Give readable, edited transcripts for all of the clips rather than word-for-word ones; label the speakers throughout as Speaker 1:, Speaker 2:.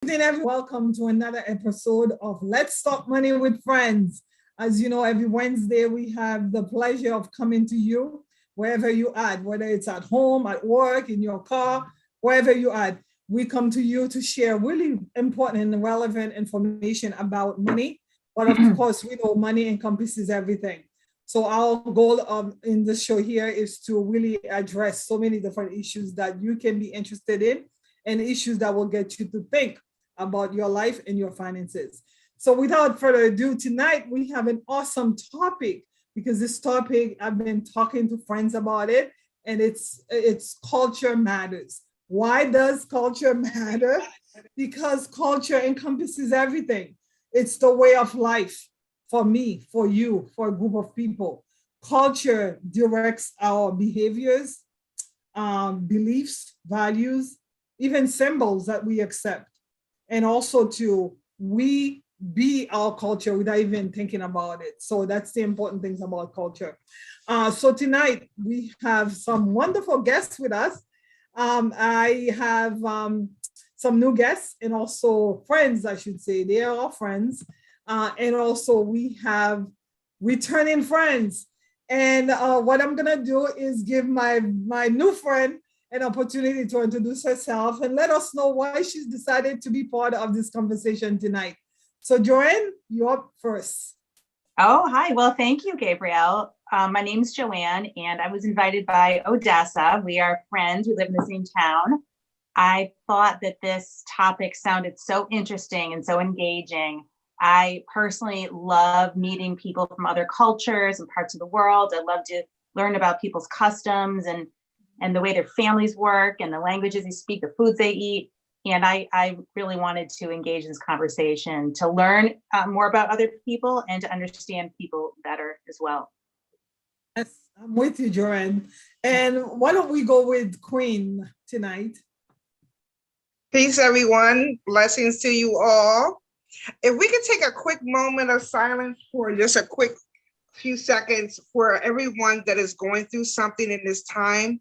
Speaker 1: evening, everyone. Welcome to another episode of Let's Talk Money with Friends. As you know, every Wednesday we have the pleasure of coming to you wherever you are, whether it's at home, at work, in your car, wherever you are. We come to you to share really important and relevant information about money. But of course, we know money encompasses everything. So our goal in this show here is to really address so many different issues that you can be interested in and issues that will get you to think about your life and your finances. So without further ado, tonight we have an awesome topic because this topic, I've been talking to friends about it, and it's culture matters. Why does culture matter? Because culture encompasses everything. It's the way of life for me, for you, for a group of people. Culture directs our behaviors, beliefs, values, even symbols that we accept. And also to we be our culture without even thinking about it. So that's the important things about culture. So tonight we have some wonderful guests with us. I have some new guests and also friends, I should say. They are all friends. And also we have returning friends. And what I'm gonna do is give my new friend an opportunity to introduce herself and let us know why she's decided to be part of this conversation tonight. So Joanne, you're up first.
Speaker 2: Oh, hi. Well, thank you, Gabrielle. My name's Joanne, and I was invited by Odessa. We are friends. We live in the same town. I thought that this topic sounded so interesting and so engaging. I personally love meeting people from other cultures and parts of the world. I love to learn about people's customs and the way their families work and the languages they speak, the foods they eat. And I really wanted to engage in this conversation to learn more about other people and to understand people better as well.
Speaker 1: Yes, I'm with you, Joanne. And why don't we go with Queen tonight?
Speaker 3: Peace, everyone. Blessings to you all. If we could take a quick moment of silence for just a quick few seconds for everyone that is going through something in this time,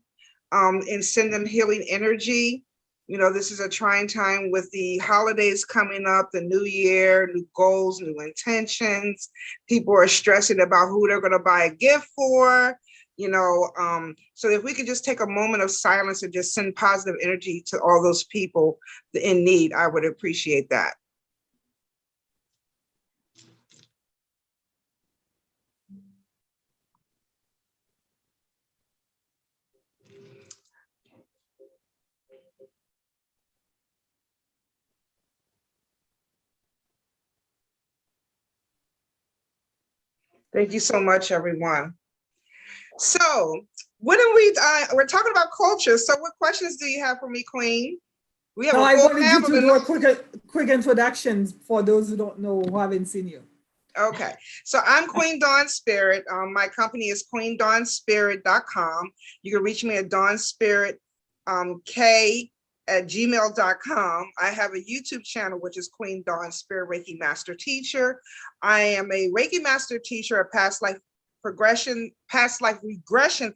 Speaker 3: and send them healing energy. You know, this is a trying time with the holidays coming up, the new year, new goals, new intentions. People are stressing about who they're going to buy a gift for, so if we could just take a moment of silence and just send positive energy to all those people in need, I would appreciate that. Thank you so much, everyone. So we're talking about culture. So what questions do you have for me, Queen?
Speaker 1: We have I wanted you to do a quick introduction for those who don't know, who haven't seen you.
Speaker 3: Okay, so I'm Queen Dawn Spirit. My company is queendawnspirit.com. You can reach me at dawnspirit@gmail.com. I have a YouTube channel, which is Queen Dawn Spirit Reiki Master Teacher. I am a Reiki Master Teacher, a past life regression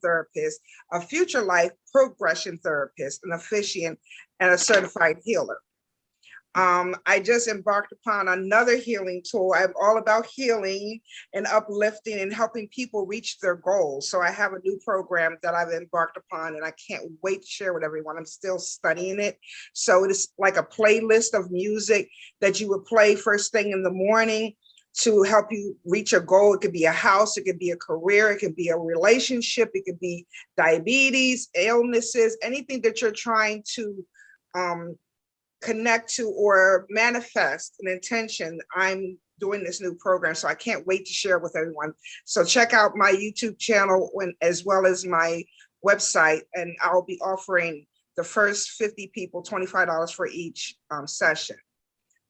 Speaker 3: therapist, a future life progression therapist, an officiant, and a certified healer. I just embarked upon another healing tool. I'm all about healing and uplifting and helping people reach their goals. So I have a new program that I've embarked upon, and I can't wait to share with everyone. I'm still studying it. So it is like a playlist of music that you would play first thing in the morning to help you reach a goal. It could be a house, it could be a career, it could be a relationship, it could be diabetes, illnesses, anything that you're trying to connect to or manifest an intention. I'm doing this new program, so I can't wait to share with everyone. So check out my YouTube channel as well as my website, and I'll be offering the first 50 people $25 for each session.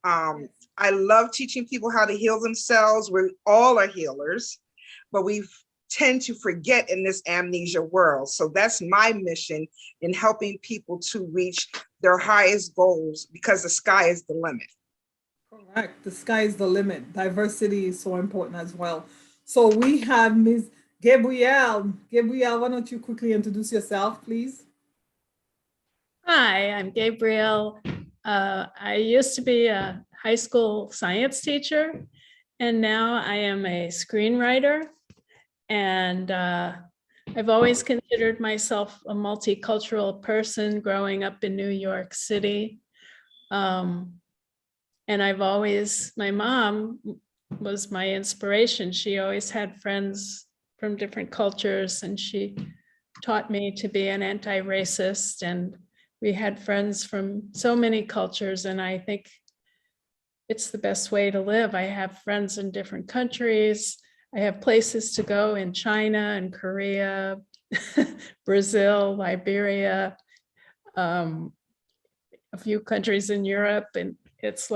Speaker 3: I love teaching people how to heal themselves. We all are healers, but we tend to forget in this amnesia world. So that's my mission in helping people to reach their highest goals, because the sky is the limit.
Speaker 1: Correct. The sky is the limit. Diversity is so important as well. So we have Ms. Gabrielle. Gabrielle, why don't you quickly introduce yourself, please?
Speaker 4: Hi, I'm Gabrielle. I used to be a high school science teacher, and now I am a screenwriter. And I've always considered myself a multicultural person growing up in New York City. And my mom was my inspiration. She always had friends from different cultures, and she taught me to be an anti-racist. And we had friends from so many cultures, and I think it's the best way to live. I have friends in different countries. I have places to go in China and Korea, Brazil, Liberia, a few countries in Europe. And it's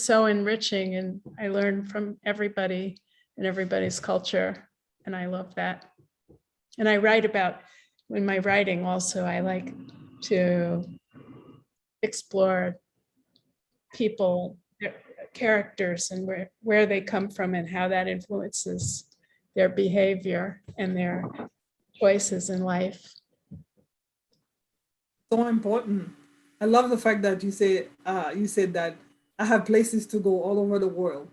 Speaker 4: so enriching, and I learn from everybody and everybody's culture. And I love that. And I write about, in my writing also, I like to explore people, their characters, and where they come from and how that influences their behavior and their choices in life.
Speaker 1: So important. I love the fact that you said that I have places to go all over the world,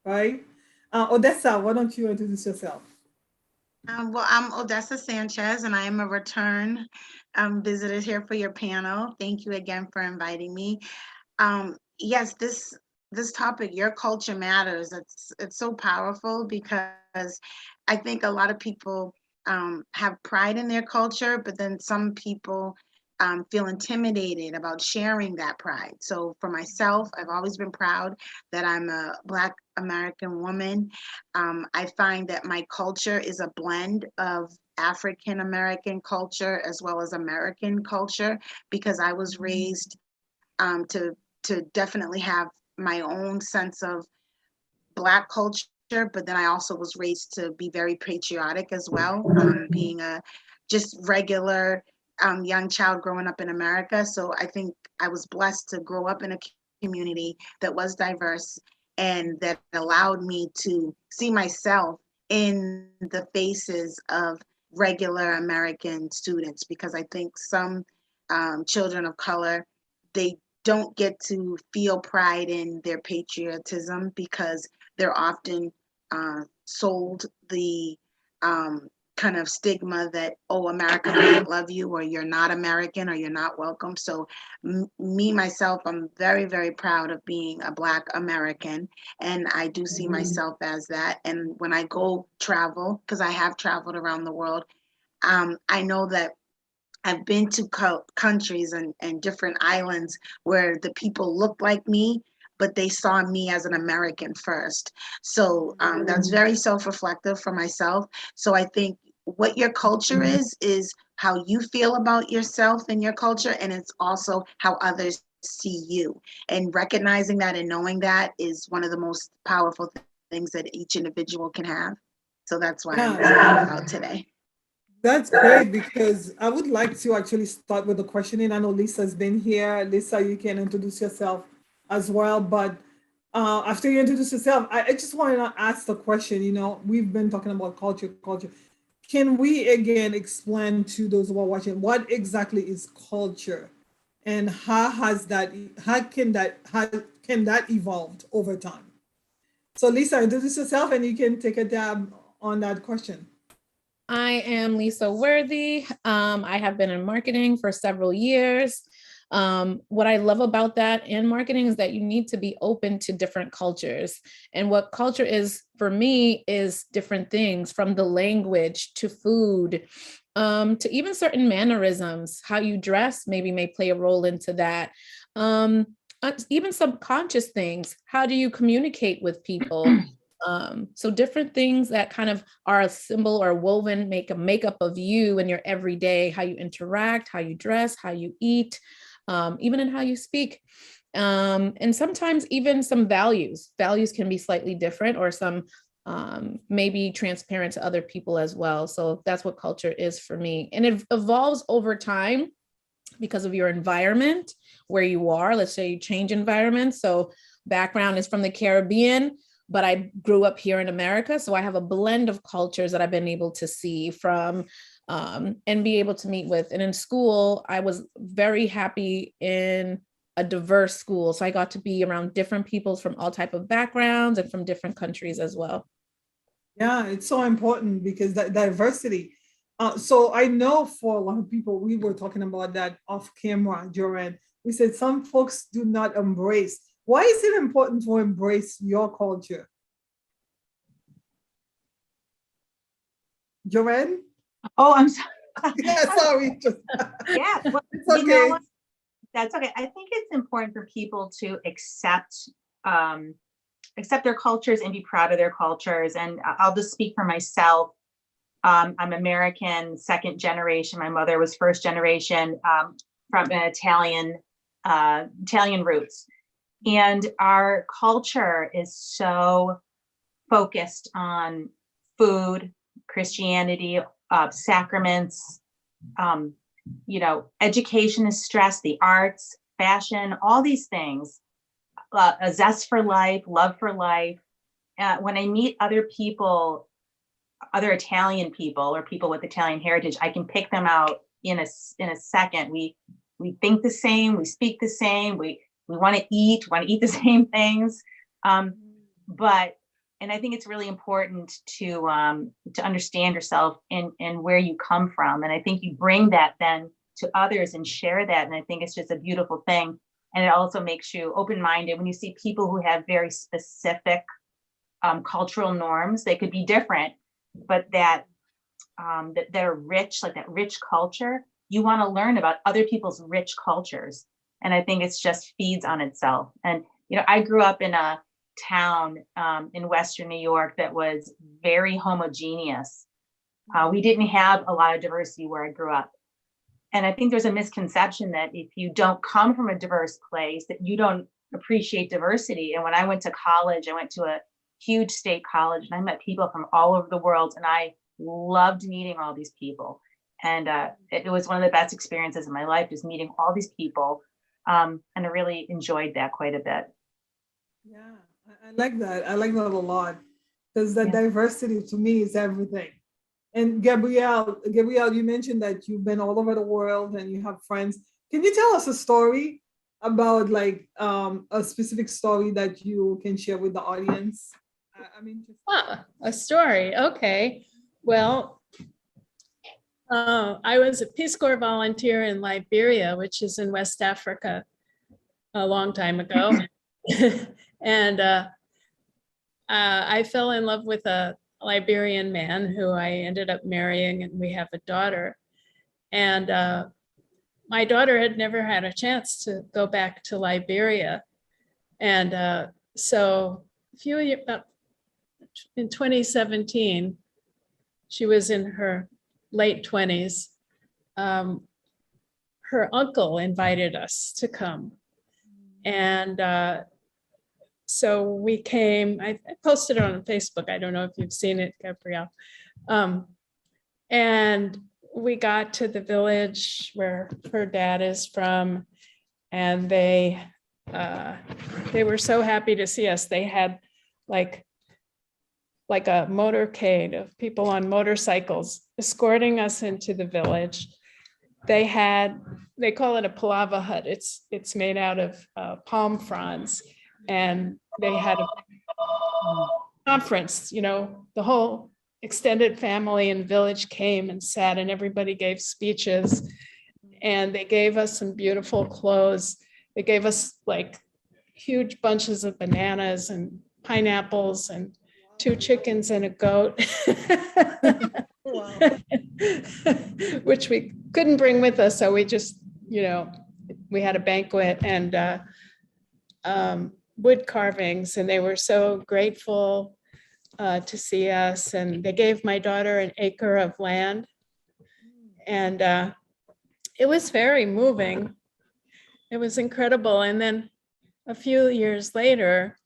Speaker 1: right? Odessa, why don't you introduce yourself?
Speaker 5: Well, I'm Odessa Sanchez, and I am a return visitor here for your panel. Thank you again for inviting me. Yes, this topic, your culture matters. It's so powerful because I think a lot of people have pride in their culture, but then some people feel intimidated about sharing that pride. So for myself, I've always been proud that I'm a Black American woman. I find that my culture is a blend of African American culture as well as American culture, because I was raised to definitely have my own sense of Black culture, but then I also was raised to be very patriotic as well, being a just regular young child growing up in America. So I think I was blessed to grow up in a community that was diverse and that allowed me to see myself in the faces of regular American students, because I think some children of color, they don't get to feel pride in their patriotism because they're often sold the kind of stigma that, oh, America doesn't love you, or you're not American, or you're not welcome. So me, myself, I'm very, very proud of being a Black American, and I do see myself as that. And when I go travel, because I have traveled around the world, I know that I've been to countries and different islands where the people looked like me, but they saw me as an American first. So that's very self-reflective for myself. So I think what your culture is how you feel about yourself and your culture, and it's also how others see you. And recognizing that and knowing that is one of the most powerful things that each individual can have. So that's why I'm excited about today.
Speaker 1: That's great, because I would like to actually start with the questioning. I know Lisa's been here. Lisa, you can introduce yourself as well. But after you introduce yourself, I just want to ask the question. We've been talking about culture. Can we again explain to those who are watching what exactly is culture, and how can that evolved over time? So Lisa, introduce yourself, and you can take a dab on that question.
Speaker 6: I am Lisa Worthy. I have been in marketing for several years. What I love about that in marketing is that you need to be open to different cultures. And what culture is for me is different things, from the language to food, to even certain mannerisms. How you dress maybe may play a role into that. Even subconscious things. How do you communicate with people? So different things that kind of are a symbol or woven, make a makeup of you in your everyday, how you interact, how you dress, how you eat, even in how you speak. And sometimes even some values can be slightly different, or some maybe transparent to other people as well. So that's what culture is for me. And it evolves over time because of your environment, where you are. Let's say you change environment. So background is from the Caribbean, but I grew up here in America. So I have a blend of cultures that I've been able to see from and be able to meet with. And in school, I was very happy in a diverse school. So I got to be around different people from all type of backgrounds and from different countries as well.
Speaker 1: Yeah, it's so important because that diversity. So I know for a lot of people, we were talking about that off camera, Joanne. We said some folks do not embrace. Why is it important to embrace your culture? Joanne?
Speaker 2: Oh, I'm sorry.
Speaker 1: Yeah, sorry.
Speaker 2: Yeah, well,
Speaker 1: It's
Speaker 2: you know
Speaker 1: okay.
Speaker 2: what? That's okay. I think it's important for people to accept their cultures and be proud of their cultures. And I'll just speak for myself. I'm American, second generation. My mother was first generation, from Italian roots. And our culture is so focused on food, Christianity, sacraments, education is stressed, the arts, fashion, all these things, a zest for life, love for life. When I meet other people, other Italian people or people with Italian heritage, I can pick them out in a second. We think the same, we speak the same, we want to eat the same things. And I think it's really important to understand yourself and where you come from. And I think you bring that then to others and share that. And I think it's just a beautiful thing. And it also makes you open-minded when you see people who have very specific cultural norms. They could be different, but that are rich, like that rich culture. You want to learn about other people's rich cultures. And I think it's just feeds on itself. And, I grew up in a town in Western New York that was very homogeneous. We didn't have a lot of diversity where I grew up. And I think there's a misconception that if you don't come from a diverse place, that you don't appreciate diversity. And when I went to college, I went to a huge state college and I met people from all over the world. And I loved meeting all these people. And it was one of the best experiences in my life, just meeting all these people. And I really enjoyed that quite a bit.
Speaker 1: Yeah, I like that. I like that a lot because the diversity to me is everything. And Gabrielle, you mentioned that you've been all over the world and you have friends. Can you tell us a story about like a specific story that you can share with the audience? I'm interested.
Speaker 4: A story. Okay. Well, I was a Peace Corps volunteer in Liberia, which is in West Africa, a long time ago. And I fell in love with a Liberian man who I ended up marrying, and we have a daughter. And my daughter had never had a chance to go back to Liberia. And so in 2017, she was in her late 20s. Her uncle invited us to come. And so we came, I posted it on Facebook. I don't know if you've seen it, Gabrielle. And we got to the village where her dad is from, and they were so happy to see us. They had like a motorcade of people on motorcycles escorting us into the village. They call it a palava hut. It's made out of palm fronds. And they had a conference, the whole extended family and village came and sat, and everybody gave speeches, and they gave us some beautiful clothes. They gave us like huge bunches of bananas and pineapples and 2 chickens and a goat, which we couldn't bring with us. So we just, we had a banquet and wood carvings, and they were so grateful to see us. And they gave my daughter an acre of land, and it was very moving. It was incredible. And then a few years later,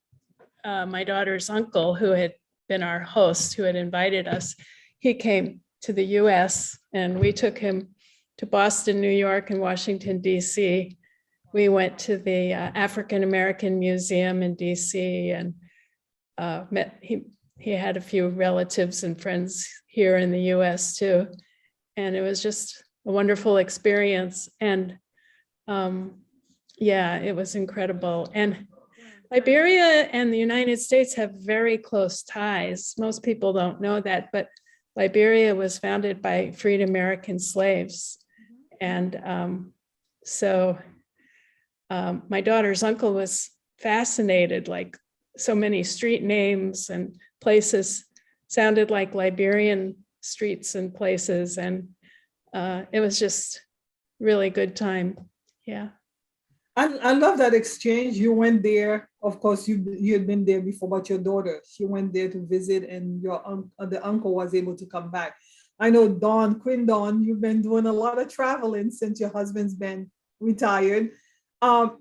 Speaker 4: my daughter's uncle, who had been our host, who had invited us, he came to the US, and we took him to Boston, New York, and Washington, DC. We went to the African American Museum in DC and he had a few relatives and friends here in the US too. And it was just a wonderful experience. And Yeah, it was incredible. And Liberia and the United States have very close ties. Most people don't know that, but Liberia was founded by freed American slaves. And my daughter's uncle was fascinated, like so many street names and places sounded like Liberian streets and places. And it was just really good time. Yeah.
Speaker 1: I love that exchange. You went there. Of course, you had been there before, but your daughter, she went there to visit, and the uncle was able to come back. I know Queen Dawn, you've been doing a lot of traveling since your husband's been retired. How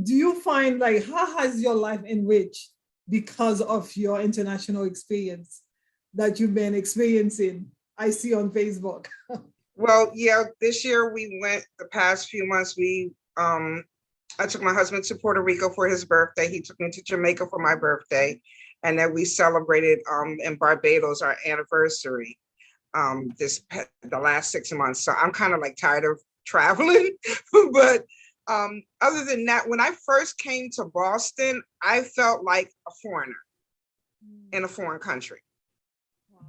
Speaker 1: do you find, like, how has your life enriched because of your international experience that you've been experiencing? I see on Facebook.
Speaker 3: Well, yeah, this year we went, the past few months, I took my husband to Puerto Rico for his birthday. He took me to Jamaica for my birthday. And then we celebrated in Barbados our anniversary the last 6 months. So I'm kind of like tired of traveling. But other than that, when I first came to Boston, I felt like a foreigner in a foreign country.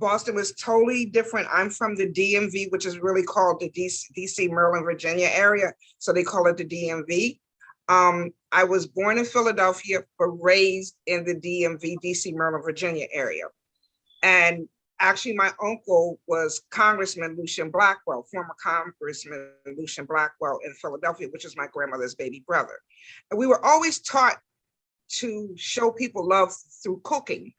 Speaker 3: Boston was totally different. I'm from the DMV, which is really called the DC, Maryland, Virginia area. So they call it the DMV. I was born in Philadelphia, but raised in the DMV, DC, Maryland, Virginia area. And actually, my uncle was Congressman Lucian Blackwell, former Congressman Lucian Blackwell in Philadelphia, which is my grandmother's baby brother. And we were always taught to show people love through cooking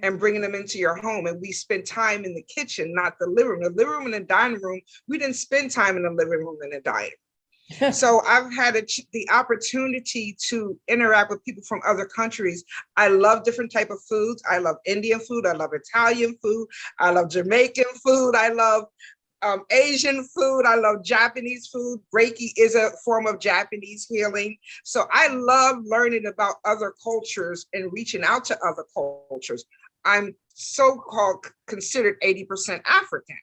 Speaker 3: and bringing them into your home. And we spent time in the kitchen, not the living room. The living room and the dining room, we didn't spend time in the living room and the dining room. So I've had the opportunity to interact with people from other countries. I love different type of foods. I love Indian food. I love Italian food. I love Jamaican food. I love Asian food. I love Japanese food. Reiki is a form of Japanese healing. So I love learning about other cultures and reaching out to other cultures. I'm so-called considered 80% African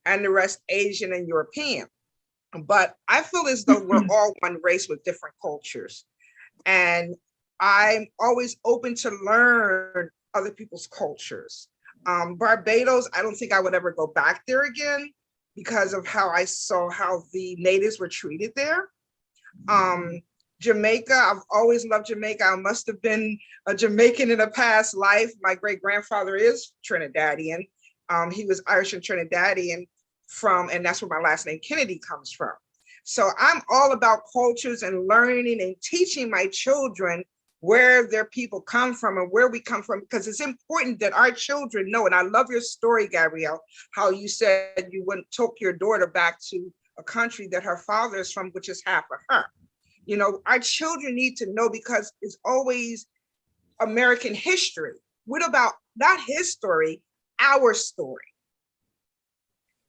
Speaker 3: and the rest Asian and European. But I feel as though we're all one race with different cultures. And I'm always open to learn other people's cultures. Barbados, I don't think I would ever go back there again because of how I saw how the natives were treated there. Jamaica, I've always loved Jamaica. I must have been a Jamaican in a past life. My great grandfather is Trinidadian. He was Irish and Trinidadian and that's where my last name Kennedy comes from. So I'm all about cultures and learning and teaching my children where their people come from and where we come from, because it's important that our children know. And I love your story, Gabrielle, how you said you took your daughter back to a country that her father is from, which is half of her. You know, our children need to know, because it's always American history. What about not his story, our story?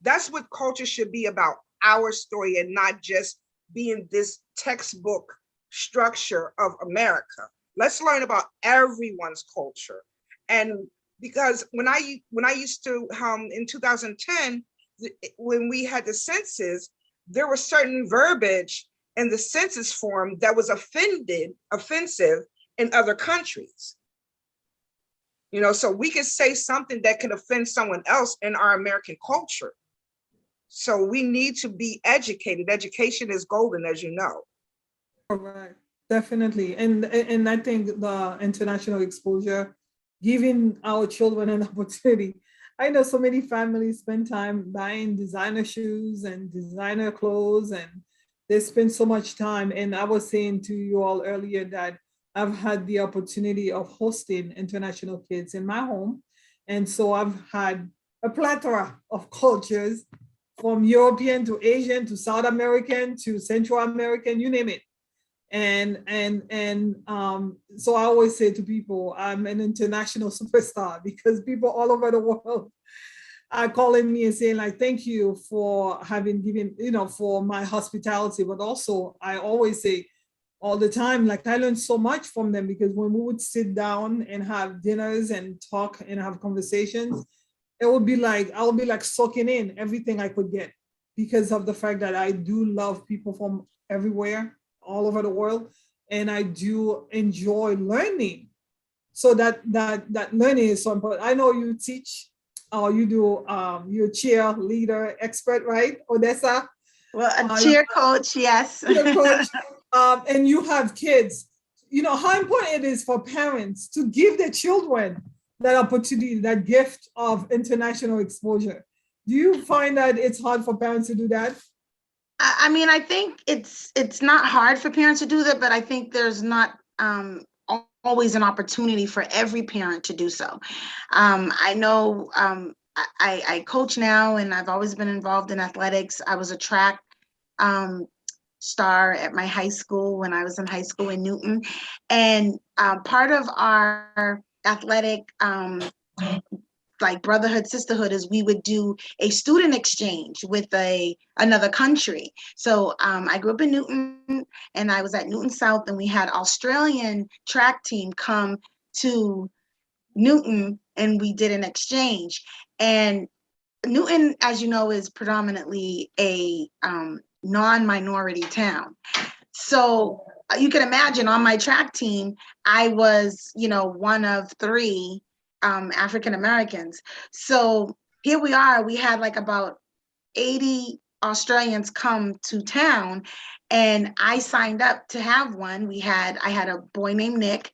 Speaker 3: That's what culture should be about, our story, and not just being this textbook structure of America. Let's learn about everyone's culture. And because when I used to, in 2010, when we had the census, there was certain verbiage in the census form that was offensive in other countries. You know, so we could say something that can offend someone else in our American culture. So we need to be educated. Education is golden, as you know.
Speaker 1: Correct. Definitely. And I think the international exposure, giving our children an opportunity. I know so many families spend time buying designer shoes and designer clothes, and they spend so much time. And I was saying to you all earlier that I've had the opportunity of hosting international kids in my home. And so I've had a plethora of cultures, from European to Asian to South American to Central American, you name it. And so I always say to people, I'm an international superstar, because people all over the world are calling me and saying, like, thank you for having given, for my hospitality. But also I always say all the time, like, I learned so much from them, because when we would sit down and have dinners and talk and have conversations, it would be like, soaking in everything I could get, because of the fact that I do love people from everywhere, all over the world, and I do enjoy learning. So that learning is so important. I know you teach, or you do, you're cheerleader expert, right, Odessa?
Speaker 5: Well, a cheer coach, yes.
Speaker 1: Cheer coach, and you have kids. You know how important it is for parents to give their children that opportunity, that gift of international exposure. Do you find that it's hard for parents to do that?
Speaker 5: I mean, I think it's not hard for parents to do that, but I think there's not always an opportunity for every parent to do so. I know I coach now, and I've always been involved in athletics. I was a track star at my high school when I was in high school in Newton. And part of our athletic like brotherhood, sisterhood is we would do a student exchange with another country. So I grew up in Newton, and I was at Newton South, and we had Australian track team come to Newton, and we did an exchange. And Newton, as you know, is predominantly a non-minority town. So you can imagine on my track team, I was, one of 3 African Americans. So here we are, we had like about 80 Australians come to town, and I signed up to have one. I had a boy named Nick,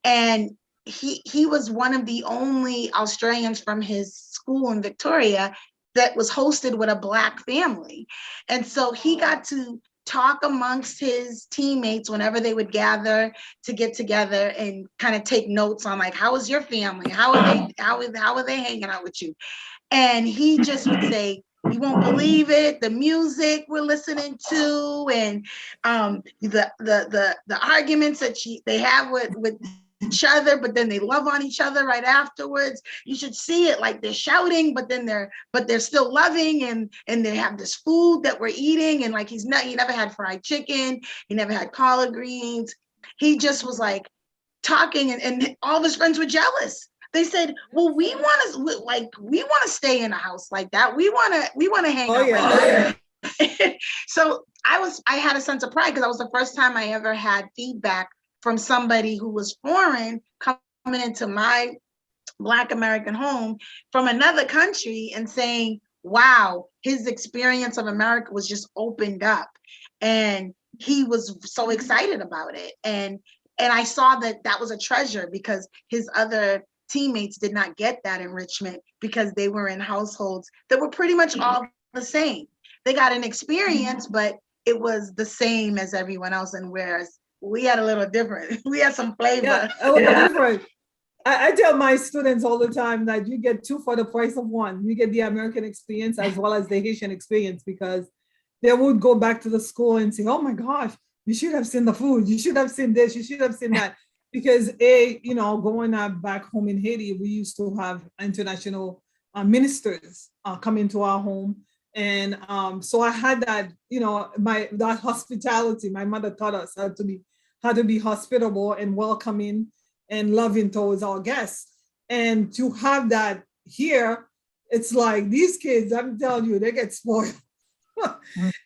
Speaker 5: and he was one of the only Australians from his school in Victoria that was hosted with a Black family. And so he got to talk amongst his teammates whenever they would gather to get together and kind of take notes on, like, how is your family? How are they hanging out with you? And he just would say, you won't believe it, the music we're listening to, and the arguments that they have with each other, but then they love on each other right afterwards. You should see it, like they're shouting, but they're still loving, and they have this food that we're eating, and like he never had fried chicken, he never had collard greens. He just was like talking, and all of his friends were jealous. They said, well, we want to stay in a house like that. We want to hang out like that. So I had a sense of pride, because that was the first time I ever had feedback from somebody who was foreign coming into my Black American home from another country and saying, wow, his experience of America was just opened up. And he was so excited about it. And I saw that was a treasure, because his other teammates did not get that enrichment, because they were in households that were pretty much all the same. They got an experience, but it was the same as everyone else. And whereas we had a little different, we had some flavor.
Speaker 1: Yeah, a little different. I tell my students all the time that you get 2 for the price of 1. You get the American experience as well as the Haitian experience, because they would go back to the school and say, oh my gosh, you should have seen the food. You should have seen this. You should have seen that. Because going back home in Haiti, we used to have international ministers come into our home. And so I had that, that hospitality. My mother taught us how to be hospitable and welcoming and loving towards our guests. And to have that here, it's like these kids, I'm telling you, they get spoiled.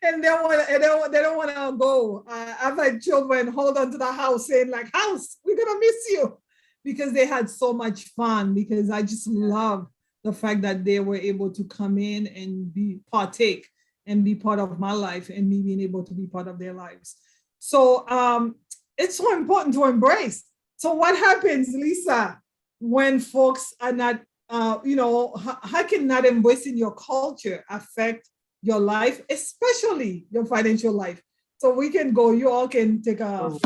Speaker 1: And they don't want to go. I've had children hold on to the house saying, like, house, we're going to miss you, because they had so much fun, because I just love the fact that they were able to come in and partake and be part of my life, and me being able to be part of their lives. So it's so important to embrace. So what happens, Lisa, when folks are not, how can not embracing your culture affect your life, especially your financial life? So we can go, you all can take a,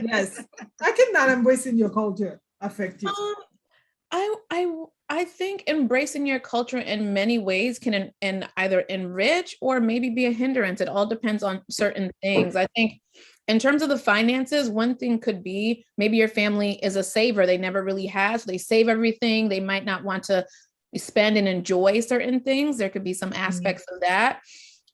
Speaker 1: yes. How can not embracing your culture affect you?
Speaker 6: I think embracing your culture in many ways can either enrich or maybe be a hindrance. It all depends on certain things. I think in terms of the finances, one thing could be maybe your family is a saver. They never really have, so they save everything. They might not want to spend and enjoy certain things. There could be some aspects of that.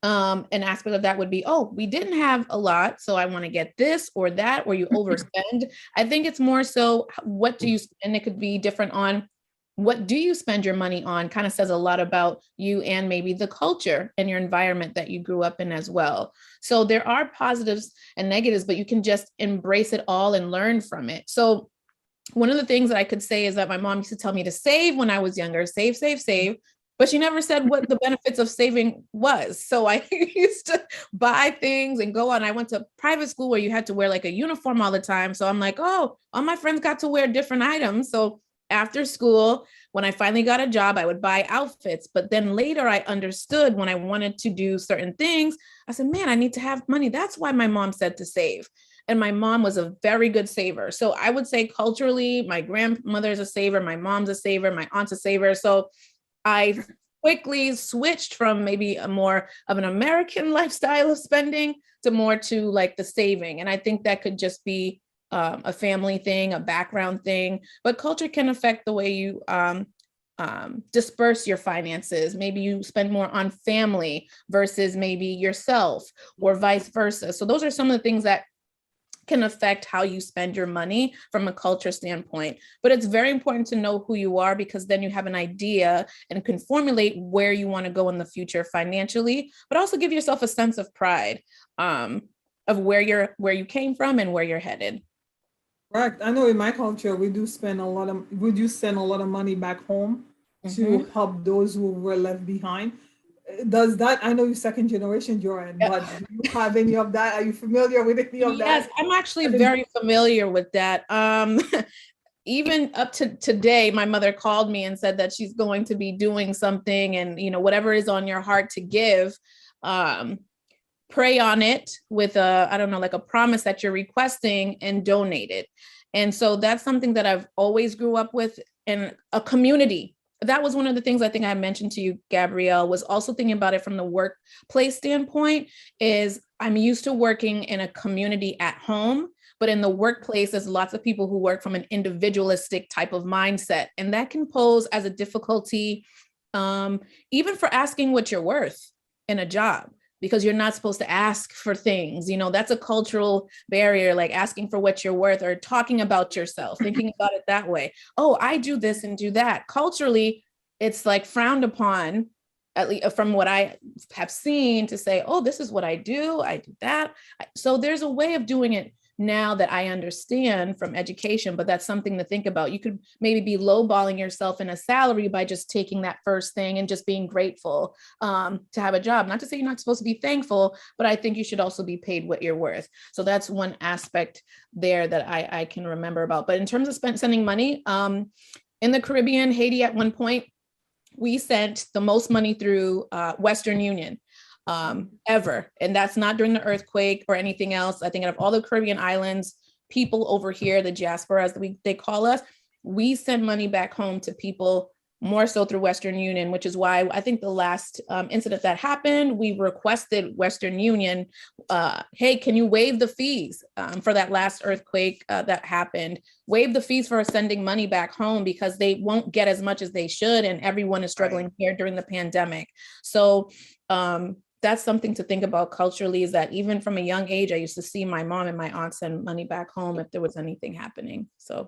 Speaker 6: An aspect of that would be, oh, we didn't have a lot, so I want to get this or that, or you overspend. I think it's more so, what do you spend? It could be different on what do you spend your money on kind of says a lot about you and maybe the culture and your environment that you grew up in as well. So there are positives and negatives, but you can just embrace it all and learn from it. So one of the things that I could say is that my mom used to tell me to save when I was younger, save, save, save. But she never said what the benefits of saving was. So I used to buy things and go on. I went to private school where you had to wear like a uniform all the time. So I'm like, oh, all my friends got to wear different items. So after school, when I finally got a job, I would buy outfits. But then later I understood when I wanted to do certain things, I said, man, I need to have money. That's why my mom said to save. And my mom was a very good saver. So I would say culturally, my grandmother's a saver, my mom's a saver, my aunt's a saver. So I quickly switched from maybe a more of an American lifestyle of spending to more to like the saving. And I think that could just be a family thing, a background thing, but culture can affect the way you disperse your finances. Maybe you spend more on family versus maybe yourself or vice versa. So those are some of the things that can affect how you spend your money from a culture standpoint. But it's very important to know who you are, because then you have an idea and can formulate where you want to go in the future financially, but also give yourself a sense of pride of where you came from and where you're headed.
Speaker 1: Correct. I know in my culture, we do send a lot of money back home to help those who were left behind. Does that, I know you're second generation, Joanne, but do you have any of that? Are you familiar with any of that?
Speaker 6: Yes, I'm actually very familiar with that. Even up to today, my mother called me and said that she's going to be doing something, and whatever is on your heart to give, pray on it with like a promise that you're requesting and donate it. And so that's something that I've always grew up with in a community. That was one of the things I think I mentioned to you, Gabrielle, was also thinking about it from the workplace standpoint. Is I'm used to working in a community at home, but in the workplace, there's lots of people who work from an individualistic type of mindset. And that can pose as a difficulty, even for asking what you're worth in a job, because you're not supposed to ask for things. That's a cultural barrier, like asking for what you're worth or talking about yourself, thinking about it that way. Oh, I do this and do that. Culturally, it's like frowned upon, at least from what I have seen, to say, oh, this is what I do that. So there's a way of doing it now that I understand from education, but that's something to think about. You could maybe be lowballing yourself in a salary by just taking that first thing and just being grateful to have a job. Not to say you're not supposed to be thankful, but I think you should also be paid what you're worth. So that's one aspect there that I can remember about. But in terms of sending money, in the Caribbean, Haiti, at one point, we sent the most money through Western Union ever. And that's not during the earthquake or anything else. I think out of all the Caribbean islands, people over here, the diaspora, as they call us, we send money back home to people more so through Western Union, which is why I think the last incident that happened, we requested Western Union, hey, can you waive the fees for that last earthquake that happened? Waive the fees for sending money back home, because they won't get as much as they should. And everyone is struggling here during the pandemic. So that's something to think about culturally, is that even from a young age, I used to see my mom and my aunt send money back home if there was anything happening. So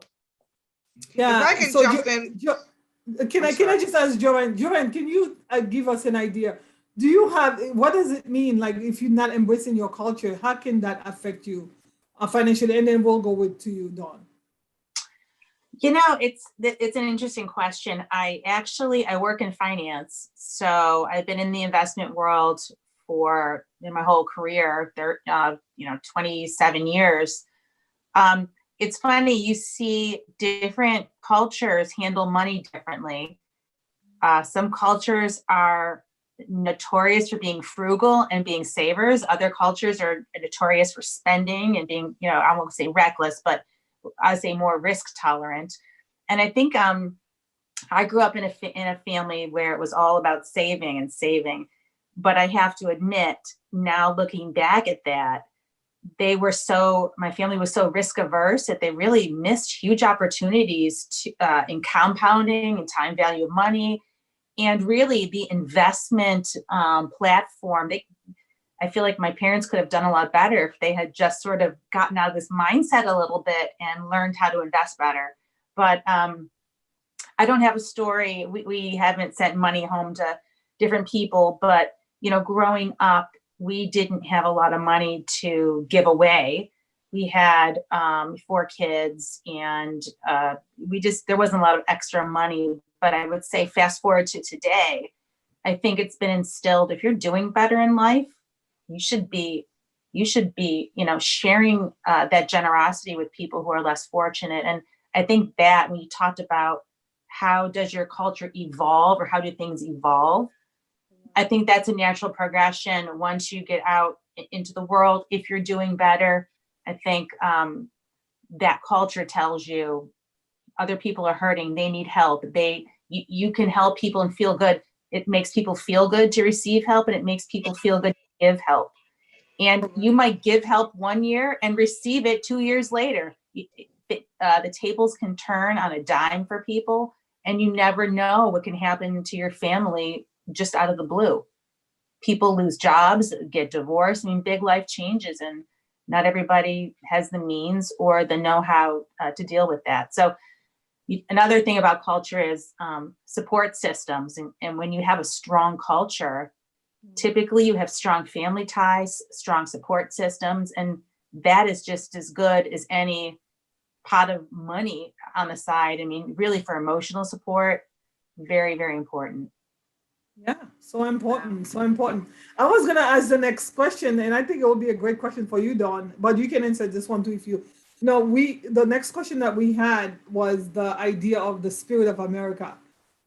Speaker 3: yeah, if I can jump in.
Speaker 1: Can I just ask Joanne? Joanne, can you give us an idea? What does it mean? Like, if you're not embracing your culture, how can that affect you financially? And then we'll go to you, Dawn.
Speaker 2: It's an interesting question. I work in finance. So I've been in the investment world in my whole career, 27 years. It's funny, you see different cultures handle money differently. Some cultures are notorious for being frugal and being savers. Other cultures are notorious for spending and being, I won't say reckless, but I say more risk tolerant. And I think I grew up in a family where it was all about saving and saving. But I have to admit, now looking back at that, my family was so risk averse that they really missed huge opportunities in compounding and time value of money, and really the investment platform. I feel like my parents could have done a lot better if they had just sort of gotten out of this mindset a little bit and learned how to invest better. But I don't have a story. We haven't sent money home to different people, but growing up, we didn't have a lot of money to give away. We had 4 kids, and there wasn't a lot of extra money. But I would say, fast forward to today, I think it's been instilled. If you're doing better in life, you should be, sharing that generosity with people who are less fortunate. And I think that when you talked about how does your culture evolve, or how do things evolve, I think that's a natural progression once you get out into the world. If you're doing better, I think that culture tells you other people are hurting, they need help. You can help people and feel good. It makes people feel good to receive help, and it makes people feel good to give help. And you might give help 1 year and receive it 2 years later. The tables can turn on a dime for people, and you never know what can happen to your family just out of the blue. People lose jobs, get divorced. I mean, big life changes, and not everybody has the means or the know-how to deal with that. So another thing about culture is support systems. And when you have a strong culture, typically you have strong family ties, strong support systems, and that is just as good as any pot of money on the side. I mean, really, for emotional support, very, very important.
Speaker 1: Yeah, so important, so important. I was gonna ask the next question, and I think it will be a great question for you, Dawn, but you can answer this one too if you the next question that we had was the idea of the spirit of America.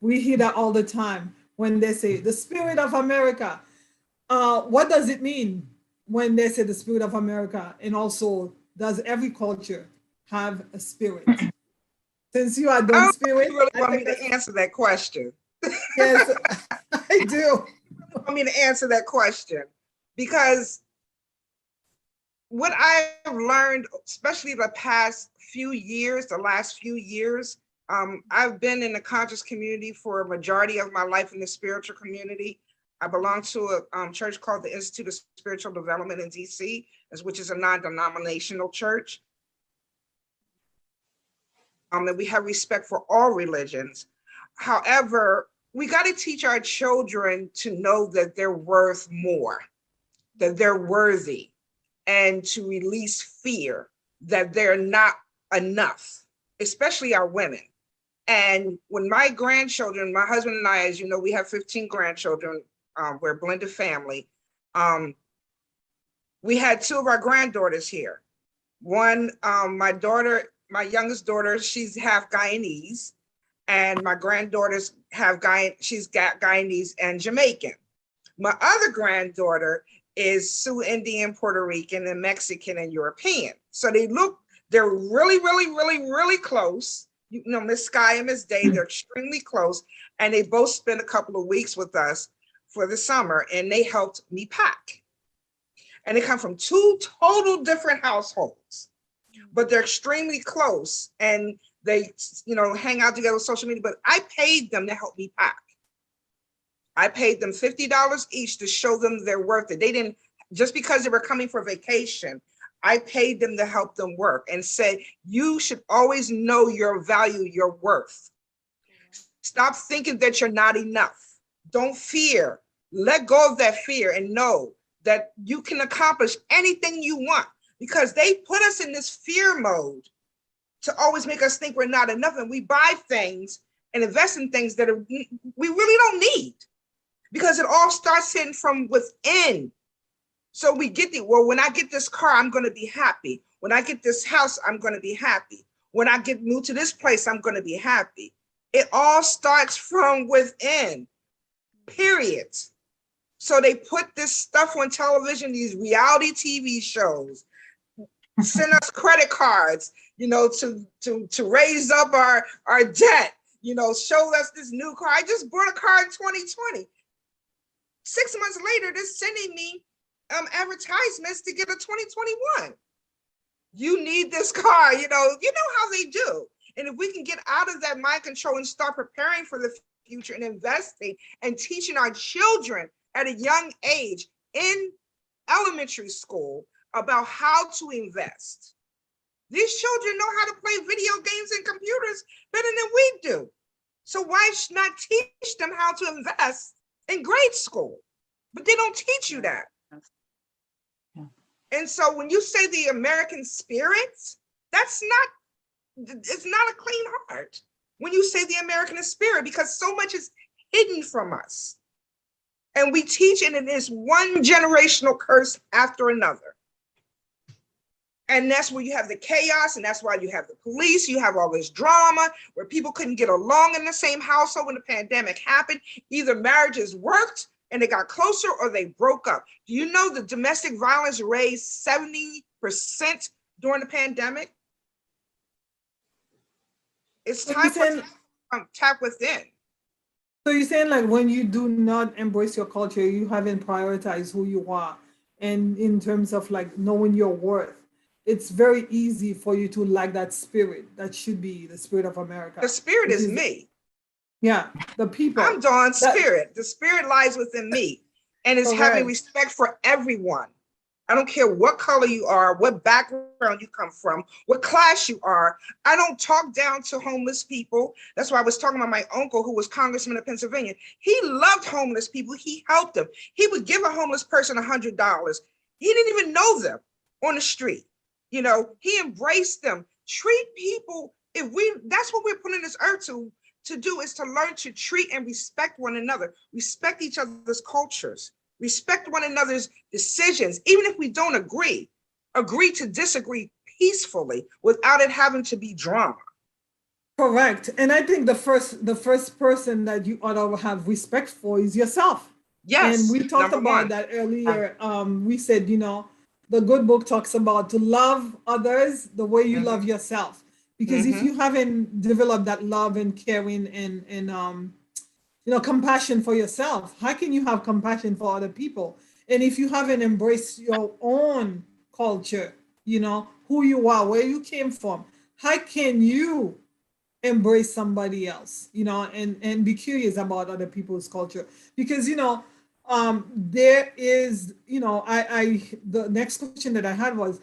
Speaker 1: We hear that all the time when they say the spirit of America. What does it mean when they say the spirit of America? And also, does every culture have a spirit? Since you are done spirit,
Speaker 3: you really want me to answer that question?
Speaker 1: Yes, I do.
Speaker 3: Want me to answer that question, because what I've learned, especially the last few years, I've been in the conscious community for a majority of my life, in the spiritual community. I belong to a church called the Institute of Spiritual Development in DC, which is a non-denominational church. That we have respect for all religions. However, we got to teach our children to know that they're worth more, that they're worthy, and to release fear that they're not enough, especially our women. And when my grandchildren, my husband and I, as you know, we have 15 grandchildren. We're a blended family. We had 2 of our granddaughters here. One, my youngest daughter, she's half Guyanese, and my granddaughters she's got Guyanese and Jamaican. My other granddaughter is Sioux Indian, Puerto Rican, and Mexican and European. So they're really, really, really, really close. Miss Sky and Miss Day, they're extremely close. And they both spent a couple of weeks with us for the summer, and they helped me pack. And they come from 2 total different households, but they're extremely close, and they, hang out together with social media. But I paid them to help me pack. I paid them $50 each to show them their worth. That they didn't, just because they were coming for vacation, I paid them to help them work, and said, you should always know your value, your worth. Stop thinking that you're not enough. Don't fear. Let go of that fear and know that you can accomplish anything you want, because they put us in this fear mode to always make us think we're not enough. And we buy things and invest in things that we really don't need, because it all starts in from within. So we get when I get this car, I'm going to be happy. When I get this house, I'm going to be happy. When I get moved to this place, I'm going to be happy. It all starts from within, period. So they put this stuff on television, these reality TV shows, send us credit cards, to raise up our debt, show us this new car. I just bought a car in 2020. 6 months later, they're sending me advertisements to get a 2021. You need this car, you know how they do. And if we can get out of that mind control and start preparing for the future and investing and teaching our children at a young age in elementary school about how to invest. These children know how to play video games and computers better than we do. So why not teach them how to invest in grade school? But they don't teach you that.
Speaker 2: Yeah.
Speaker 3: And so when you say the American spirit, it's not a clean heart. When you say the American spirit, because so much is hidden from us. And we teach, and it is one generational curse after another. And that's where you have the chaos, and that's why you have the police, you have all this drama where people couldn't get along in the same household when the pandemic happened. Either marriages worked and they got closer, or they broke up. Do you know the domestic violence raised 70% during the pandemic? It's time for tap within.
Speaker 1: So you're saying like when you do not embrace your culture, you haven't prioritized who you are. And in terms of like knowing your worth, it's very easy for you to lack that spirit that should be the spirit of America.
Speaker 3: The spirit is me.
Speaker 1: Yeah, the people.
Speaker 3: I'm Dawn's spirit. The spirit lies within me, and it's having respect for everyone. I don't care what color you are, what background you come from, what class you are. I don't talk down to homeless people. That's why I was talking about my uncle who was congressman of Pennsylvania. He loved homeless people. He helped them. He would give a homeless person $100. He didn't even know them on the street. You know, he embraced them. Treat people, that's what we're put on this earth to do, is to learn to treat and respect one another, respect each other's cultures, respect one another's decisions, even if we don't agree to disagree peacefully without it having to be drama.
Speaker 1: Correct. And I think the first person that you ought to have respect for is yourself.
Speaker 3: Yes.
Speaker 1: And we talked about that earlier. We said, you know, the good book talks about to love others the way you love yourself. Because if you haven't developed that love and caring and you know, compassion for yourself, how can you have compassion for other people? And if you haven't embraced your own culture, you know, who you are, where you came from, how can you embrace somebody else, you know, and be curious about other people's culture? Because, you know, there is, you know, the next question that I had was,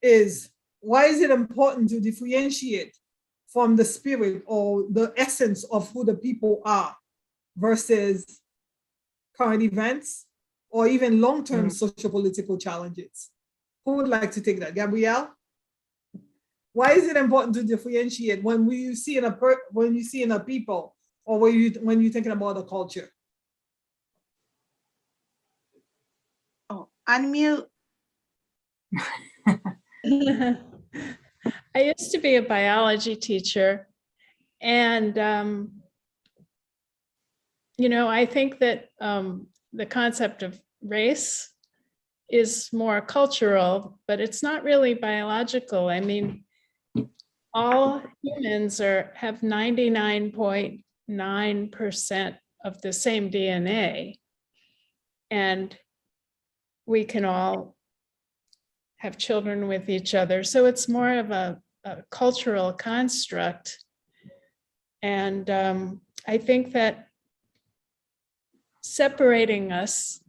Speaker 1: is why is it important to differentiate from the spirit or the essence of who the people are versus current events or even long-term socio-political challenges? Who would like to take that? Gabrielle? Why is it important to differentiate when you see in a people or when you're thinking about a culture?
Speaker 5: Oh, unmute.
Speaker 4: I used to be a biology teacher, and you know, I think that the concept of race is more cultural, but it's not really biological. I mean, all humans have 99.9% of the same DNA, and we can all have children with each other. So it's more of a cultural construct. And I think that separating us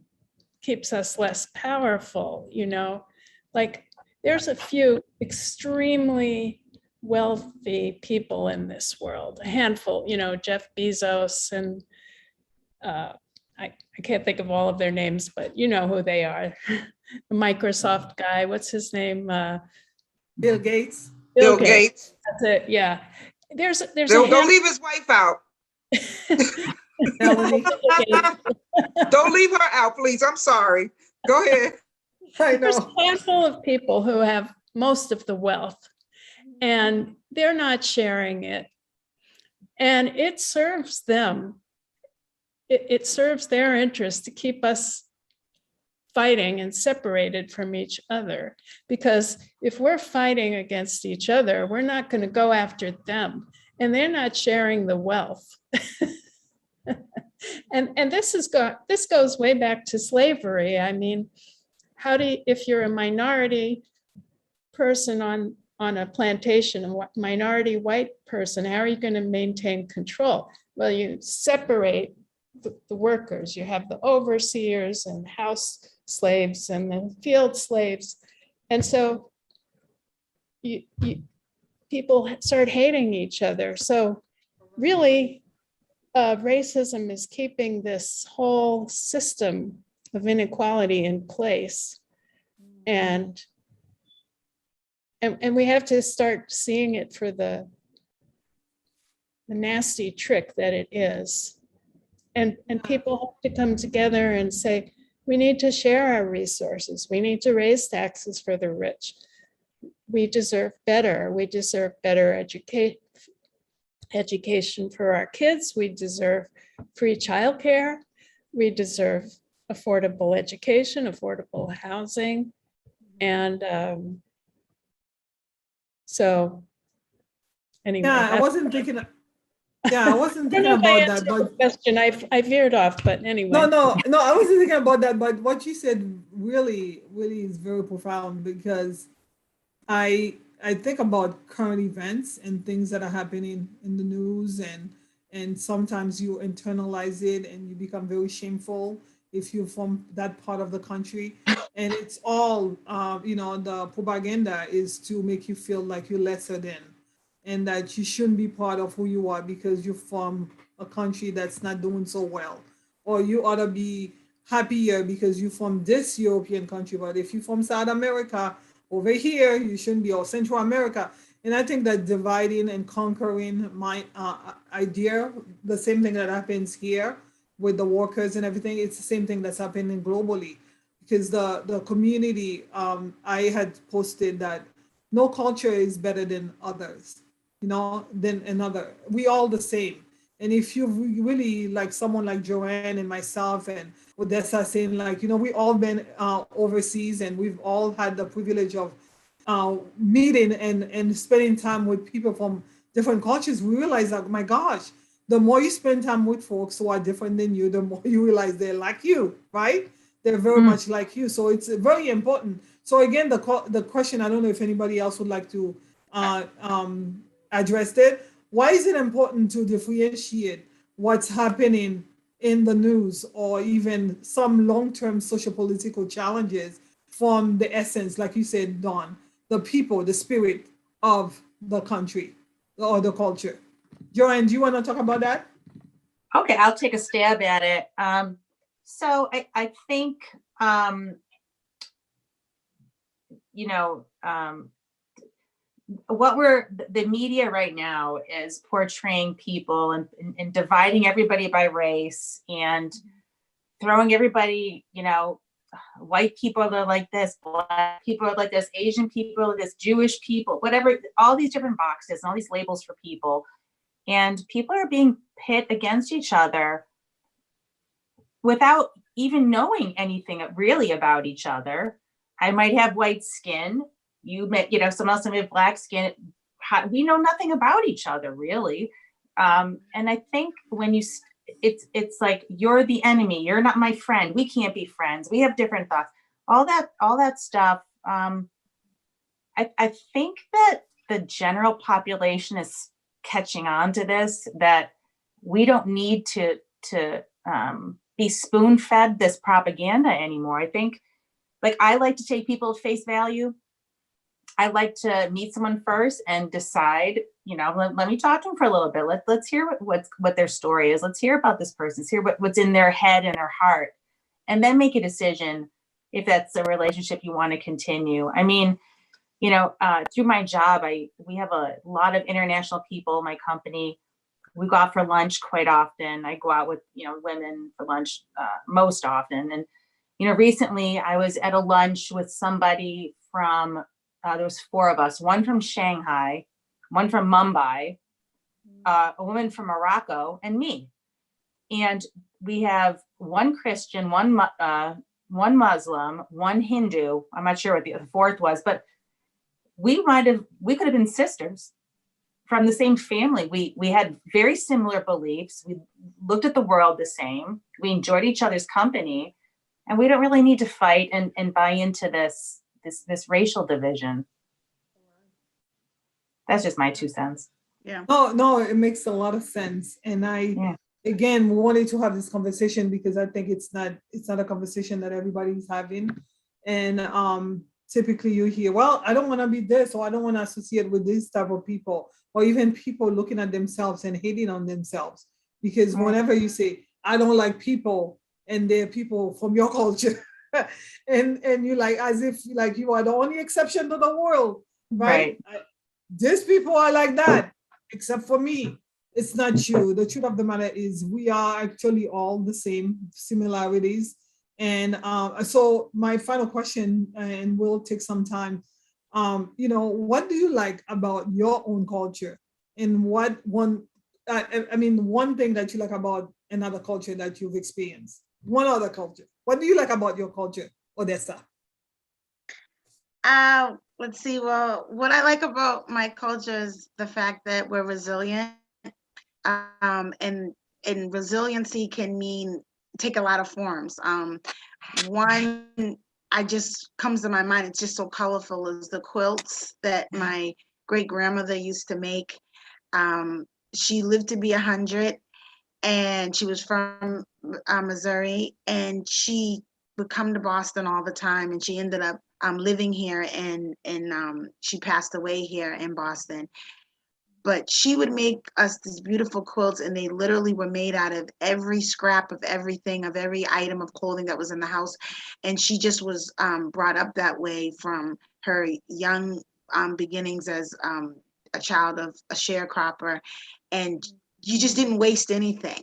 Speaker 4: keeps us less powerful, you know, like there's a few extremely wealthy people in this world, a handful, you know, Jeff Bezos and I can't think of all of their names, but you know who they are. The Microsoft guy, what's his name?
Speaker 1: Bill Gates.
Speaker 3: Bill Gates.
Speaker 4: That's it. Yeah.
Speaker 3: Don't leave his wife out. Don't leave her out, please. I'm sorry. Go ahead.
Speaker 1: I know.
Speaker 4: There's a handful of people who have most of the wealth, and they're not sharing it. And it serves them. It serves their interest to keep us fighting and separated from each other. Because if we're fighting against each other, we're not going to go after them. And they're not sharing the wealth. And this goes way back to slavery. I mean, if you're a minority person on a plantation, a minority white person, how are you going to maintain control? Well, you separate the workers. You have the overseers and house slaves and the field slaves. And so people start hating each other. So really, racism is keeping this whole system of inequality in place. And we have to start seeing it for the nasty trick that it is. And people have to come together and say, we need to share our resources. We need to raise taxes for the rich. We deserve better. We deserve better education for our kids. We deserve free childcare. We deserve affordable education, affordable housing. And so anyway.
Speaker 1: Yeah, I wasn't thinking about that, but
Speaker 4: question. I veered off, but anyway.
Speaker 1: No, I wasn't thinking about that, but what you said really is very profound, because I think about current events and things that are happening in the news, and sometimes you internalize it and you become very shameful if you're from that part of the country, and it's all the propaganda is to make you feel like you're lesser than, and that you shouldn't be part of who you are because you're from a country that's not doing so well, or you ought to be happier because you're from this European country, but if you're from South America over here, you shouldn't be, or Central America. And I think that dividing and conquering my idea, the same thing that happens here with the workers and everything, it's the same thing that's happening globally, because the community, I had posted that no culture is better than others, than another. We all the same. And if you really, like someone like Joanne and myself and Odessa saying, like, we all been overseas, and we've all had the privilege of meeting and spending time with people from different cultures, we realize, like, my gosh, the more you spend time with folks who are different than you, the more you realize they're like you, right? They're very much like you. So it's very important. So again, the question, I don't know if anybody else would like to address it. Why is it important to differentiate what's happening in the news, or even some long-term social political challenges, from the essence, like you said, Dawn, the people, the spirit of the country or the culture? Joanne, do you want to talk about that?
Speaker 2: Okay, I'll take a stab at it. So I think, the media right now is portraying people and dividing everybody by race, and throwing everybody, white people are like this, black people are like this, Asian people are this, Jewish people, whatever, all these different boxes and all these labels for people. And people are being pit against each other without even knowing anything really about each other. I might have white skin. You met, someone else might have black skin. We know nothing about each other, really. And I think when it's like, you're the enemy. You're not my friend. We can't be friends. We have different thoughts. All that stuff. I think that the general population is catching on to this, that we don't need to be spoon-fed this propaganda anymore. I think, like, I like to take people at face value. I like to meet someone first and decide, let me talk to them for a little bit. Let's hear what their story is. Let's hear about this person. Let's hear what's in their head and their heart, and then make a decision if that's a relationship you want to continue. I mean, through my job, we have a lot of international people in my company. We go out for lunch quite often. I go out with, women for lunch most often. And, recently I was at a lunch with somebody from, there was 4 of us, one from Shanghai, one from Mumbai, a woman from Morocco, and me. And we have one Christian, one Muslim, one Hindu. I'm not sure what the 4th was, but we could have been sisters from the same family. We had very similar beliefs. We looked at the world the same. We enjoyed each other's company, and we don't really need to fight and buy into this racial division. That's just my 2 cents.
Speaker 5: Yeah.
Speaker 1: No, it makes a lot of sense. And again, wanted to have this conversation because I think it's not a conversation that everybody's having. And typically you hear, well, I don't want to be this, or I don't want to associate with this type of people, or even people looking at themselves and hating on themselves. Because whenever you say, I don't like people, and they're people from your culture, and you like, as if like you are the only exception to the world, right? These people are like that, except for me. It's not you. The truth of the matter is we are actually all the same, similarities. And so my final question, and we'll take some time, what do you like about your own culture? And what one thing that you like about another culture that you've experienced? One other culture. What do you like about your culture, Odessa?
Speaker 5: Let's see. Well, what I like about my culture is the fact that we're resilient. And resiliency can mean take a lot of forms. One I just comes to my mind, it's just so colorful, is the quilts that my great grandmother used to make. She lived to be 100, and she was from Missouri, and she would come to Boston all the time, and she ended up living here, and she passed away here in Boston. But she would make us these beautiful quilts, and they literally were made out of every scrap of everything, of every item of clothing that was in the house. And she just was brought up that way from her young beginnings as a child of a sharecropper. And you just didn't waste anything.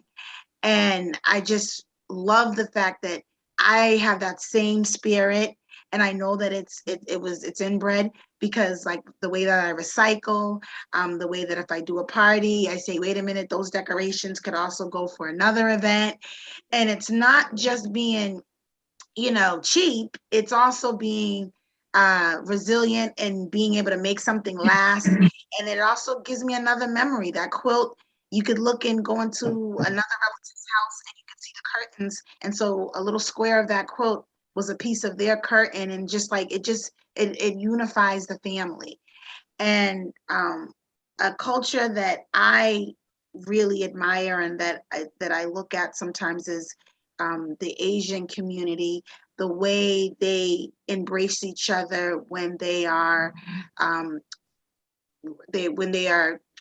Speaker 5: And I just love the fact that I have that same spirit, and I know that it's inbred, because like the way that I recycle, the way that if I do a party, I say, wait a minute, those decorations could also go for another event. And it's not just being, cheap, it's also being resilient and being able to make something last. And it also gives me another memory. That quilt, you could look and go into another relative's house and you could see the curtains. And so a little square of that quilt was a piece of their curtain, and just like it unifies the family. And a culture that I really admire and that I look at sometimes is the Asian community, the way they embrace each other when they are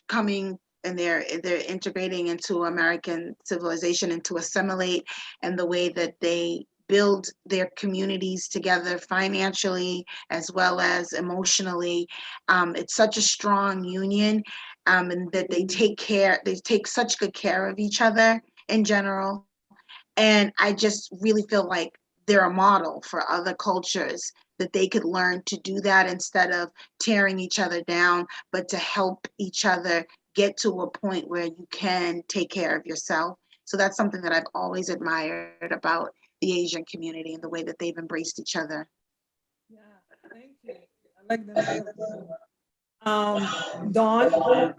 Speaker 5: coming and they're integrating into American civilization and to assimilate, and the way that they build their communities together financially as well as emotionally. It's such a strong union, and that they take such good care of each other in general. And I just really feel like they're a model for other cultures, that they could learn to do that instead of tearing each other down, but to help each other get to a point where you can take care of yourself. So that's something that I've always admired about the Asian community and the way that they've embraced each other.
Speaker 1: Yeah, thank you. I like that. Dawn,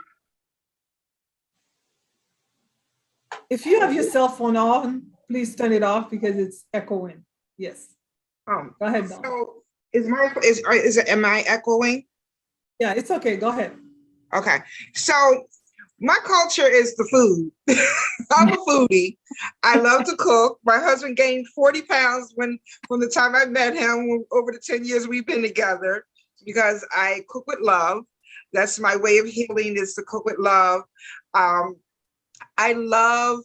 Speaker 1: if you have your cell phone on, please turn it off because it's echoing. Yes. Go ahead, Dawn.
Speaker 3: So am I echoing?
Speaker 1: Yeah, it's okay. Go ahead.
Speaker 3: Okay. So my culture is the food. I'm a foodie. I love to cook. My husband gained 40 pounds from the time I met him, over the 10 years we've been together, because I cook with love. That's my way of healing, is to cook with love. I love,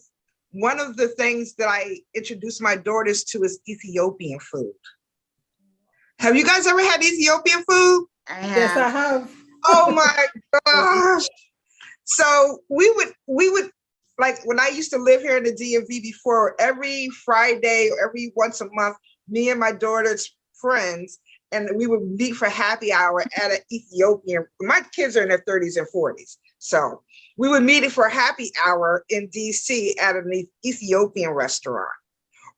Speaker 3: one of the things that I introduce my daughters to is Ethiopian food. Have you guys ever had Ethiopian food?
Speaker 1: Yes, I have.
Speaker 3: Oh my gosh. So we would like, when I used to live here in the DMV before, every Friday or every once a month, me and my daughter's friends, and we would meet for happy hour at an Ethiopian. My kids are in their 30s and 40s. So we would meet for happy hour in DC at an Ethiopian restaurant,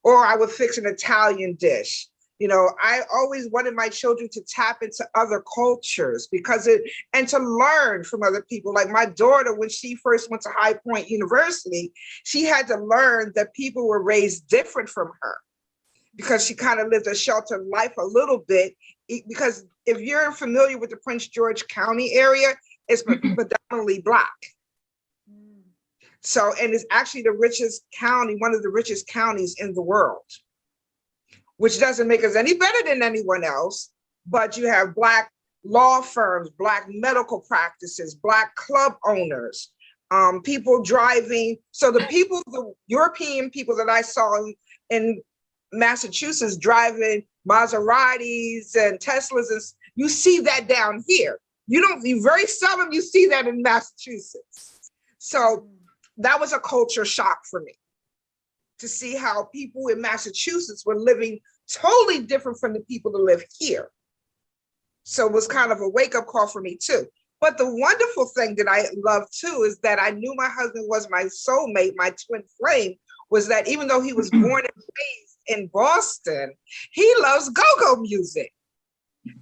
Speaker 3: or I would fix an Italian dish. I always wanted my children to tap into other cultures and to learn from other people. Like my daughter, when she first went to High Point University, she had to learn that people were raised different from her, because she kind of lived a sheltered life a little bit. Because if you're familiar with the Prince George County area, it's predominantly Black. So, and it's actually the richest county, one of the richest counties in the world, which doesn't make us any better than anyone else, but you have Black law firms, Black medical practices, Black club owners, people driving. So the European people that I saw in Massachusetts driving Maseratis and Teslas, and you see that down here. You very seldom you see that in Massachusetts. So that was a culture shock for me, to see how people in Massachusetts were living totally different from the people that live here. So it was kind of a wake-up call for me too. But the wonderful thing that I love too is that I knew my husband was my soulmate, my twin flame, was that even though he was born and raised in Boston, he loves go-go music.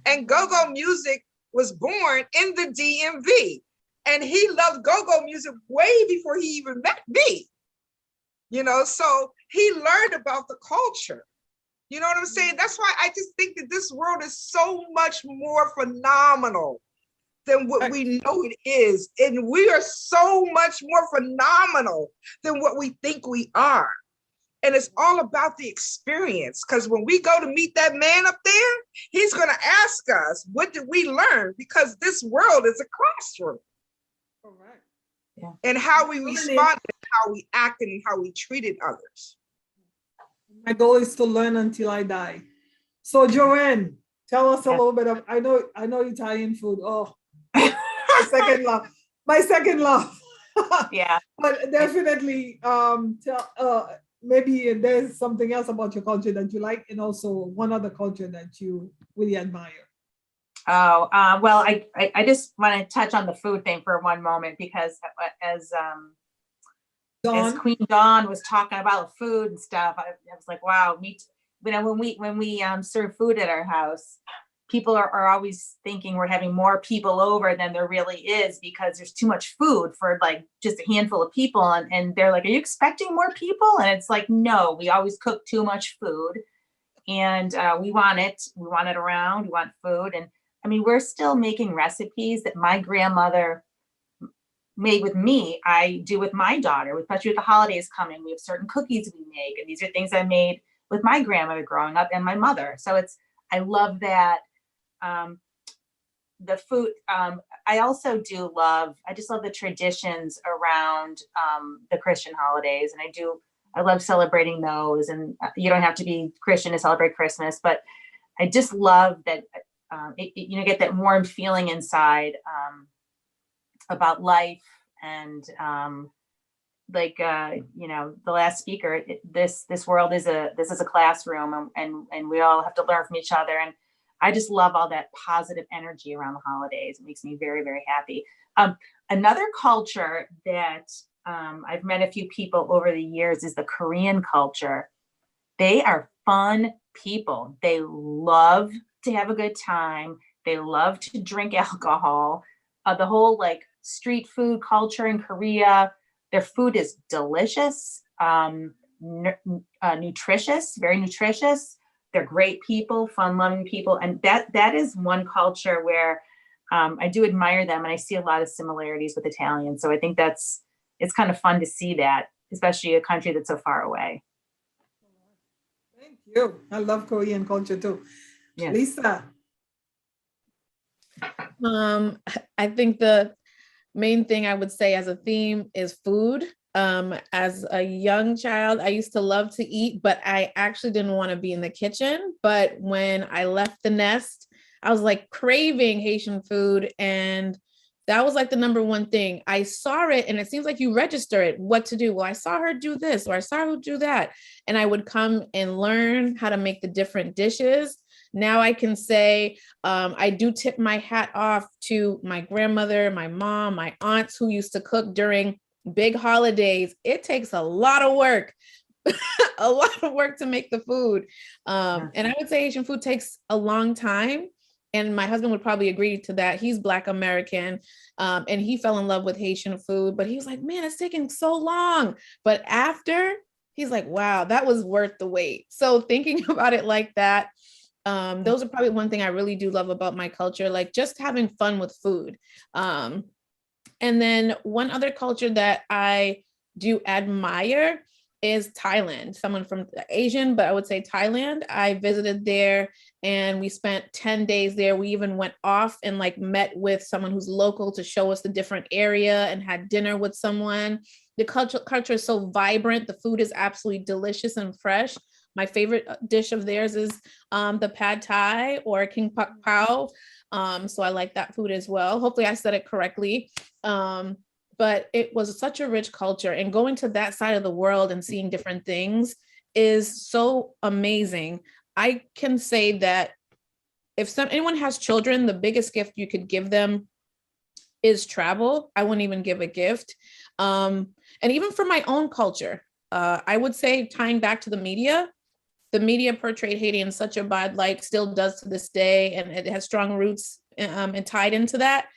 Speaker 3: And go-go music was born in the DMV. And he loved go-go music way before he even met me. So he learned about the culture. You know what I'm saying? That's why I just think that this world is so much more phenomenal than what we know it is. And we are so much more phenomenal than what we think we are. And it's all about the experience. Because when we go to meet that man up there, he's going to ask us, what did we learn? Because this world is a classroom.
Speaker 1: Correct.
Speaker 2: Yeah.
Speaker 3: And how we responded, how we acted, and how we treated others.
Speaker 1: My goal is to learn until I die. So Joanne, tell us a little bit of, I know Italian food. Oh, my second love. My second love.
Speaker 2: Yeah.
Speaker 1: But definitely maybe there's something else about your culture that you like, and also one other culture that you really admire.
Speaker 2: Oh, well, I just want to touch on the food thing for one moment, because as Queen Dawn was talking about food and stuff, I was like, wow, when we serve food at our house, people are always thinking we're having more people over than there really is, because there's too much food for like just a handful of people. And they're like, are you expecting more people? And it's like, no, we always cook too much food, and we want it around, we want food. And I mean, we're still making recipes that my grandmother made with me, I do with my daughter, especially with the holidays coming. We have certain cookies we make, and these are things I made with my grandmother growing up and my mother. So I love that. The food, I also I just love the traditions around the Christian holidays. And I love celebrating those. And you don't have to be Christian to celebrate Christmas, but I just love that, get that warm feeling inside about life. And the last speaker, this world is a classroom, and we all have to learn from each other. And I just love all that positive energy around the holidays. It makes me very, very happy. Another culture that I've met a few people over the years is the Korean culture. They are fun people. They love to have a good time. They love to drink alcohol. The whole street food culture in Korea, their food is delicious, nutritious, very nutritious. They're great people, fun-loving people. And that is one culture where I do admire them, and I see a lot of similarities with Italians. So I think it's kind of fun to see that, especially a country that's so far away.
Speaker 1: Thank you. I love Korean culture too. Yes. Lisa.
Speaker 6: I think the main thing I would say as a theme is food. As a young child, I used to love to eat, but I actually didn't want to be in the kitchen. But when I left the nest, I was craving Haitian food. And that was the number one thing. I saw it, and it seems like you register it, what to do. Well, I saw her do this, or I saw her do that. And I would come and learn how to make the different dishes. Now I can say I do tip my hat off to my grandmother, my mom, my aunts who used to cook during big holidays. It takes a lot of work, to make the food. And I would say Asian food takes a long time. And my husband would probably agree to that. He's Black American, and he fell in love with Haitian food, but he was like, man, it's taking so long. But after, he's like, wow, that was worth the wait. So thinking about it like that, those are probably one thing I really do love about my culture, just having fun with food. And then one other culture that I do admire is Thailand. Someone from Asian, but I would say Thailand. I visited there and we spent 10 days there. We even went off and like met with someone who's local to show us the different area and had dinner with someone. The culture is so vibrant. The food is absolutely delicious and fresh. My favorite dish of theirs is the pad thai or king pak pao. So I like that food as well. Hopefully I said it correctly. But it was such a rich culture, and going to that side of the world and seeing different things is so amazing. I can say that if anyone has children, the biggest gift you could give them is travel. I wouldn't even give a gift. And even for my own culture, I would say, tying back to the media portrayed Haiti in such a bad light, still does to this day, and it has strong roots and tied into that.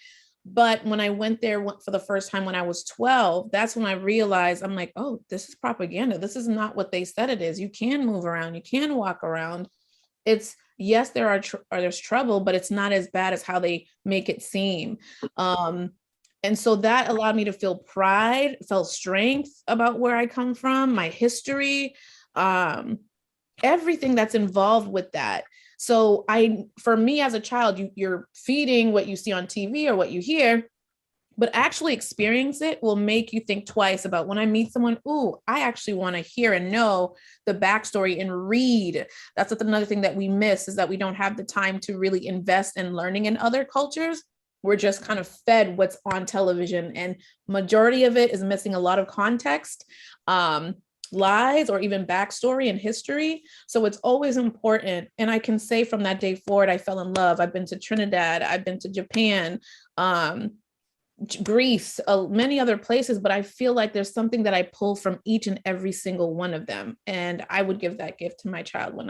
Speaker 6: But when I went there for the first time when I was 12, that's when I realized, I'm like, oh, this is propaganda. This is not what they said it is. You can move around, you can walk around. It's, yes, there's trouble, but it's not as bad as how they make it seem. And so that allowed me to feel pride, felt strength about where I come from, my history, everything that's involved with that. So for me as a child, you're feeding what you see on TV or what you hear, but actually experience it will make you think twice about when I meet someone, ooh, I actually want to hear and know the backstory and read. That's another thing that we miss, is that we don't have the time to really invest in learning in other cultures. We're just kind of fed what's on television, and majority of it is missing a lot of context. Lies or even backstory and history. So it's always important. And I can say from that day forward, I fell in love. I've been to Trinidad, I've been to Japan, Greece, many other places, but I feel like there's something that I pull from each and every single one of them. And I would give that gift to my child when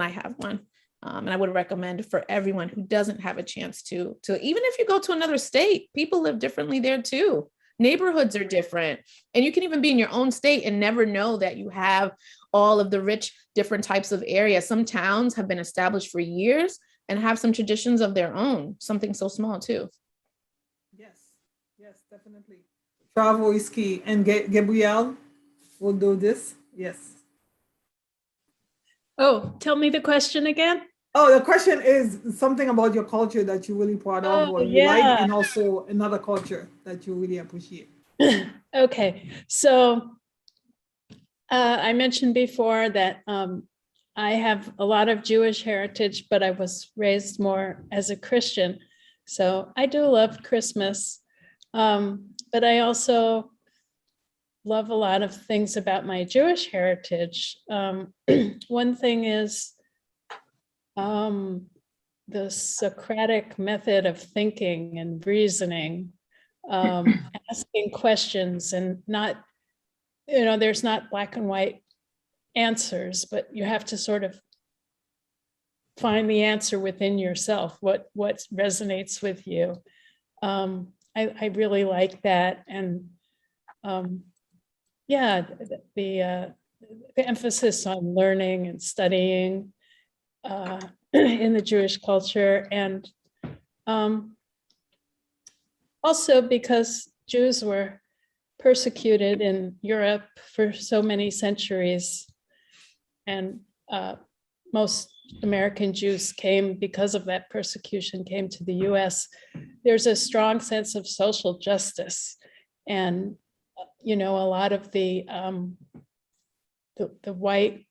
Speaker 6: I have one. And I would recommend for everyone who doesn't have a chance to even if you go to another state, people live differently there too. Neighborhoods are different, and you can even be in your own state and never know that you have all of the rich different types of areas. Some towns have been established for years and have some traditions of their own, something so small too.
Speaker 1: Yes, definitely. Travel is key. And Gabrielle will do this. Yes.
Speaker 4: Oh, tell me the question again.
Speaker 1: Oh, the question is something about your culture that you're really proud of, or you like, and also another culture that you really appreciate.
Speaker 4: Okay, so I mentioned before that I have a lot of Jewish heritage, but I was raised more as a Christian. So I do love Christmas, but I also love a lot of things about my Jewish heritage. One thing is the Socratic method of thinking and reasoning, asking questions, and not, there's not black and white answers, but you have to sort of find the answer within yourself, what resonates with you. I really like that. And the emphasis on learning and studying in the Jewish culture, and also because Jews were persecuted in Europe for so many centuries, and most American Jews came because of that persecution, came to the US. There's a strong sense of social justice, and a lot of the white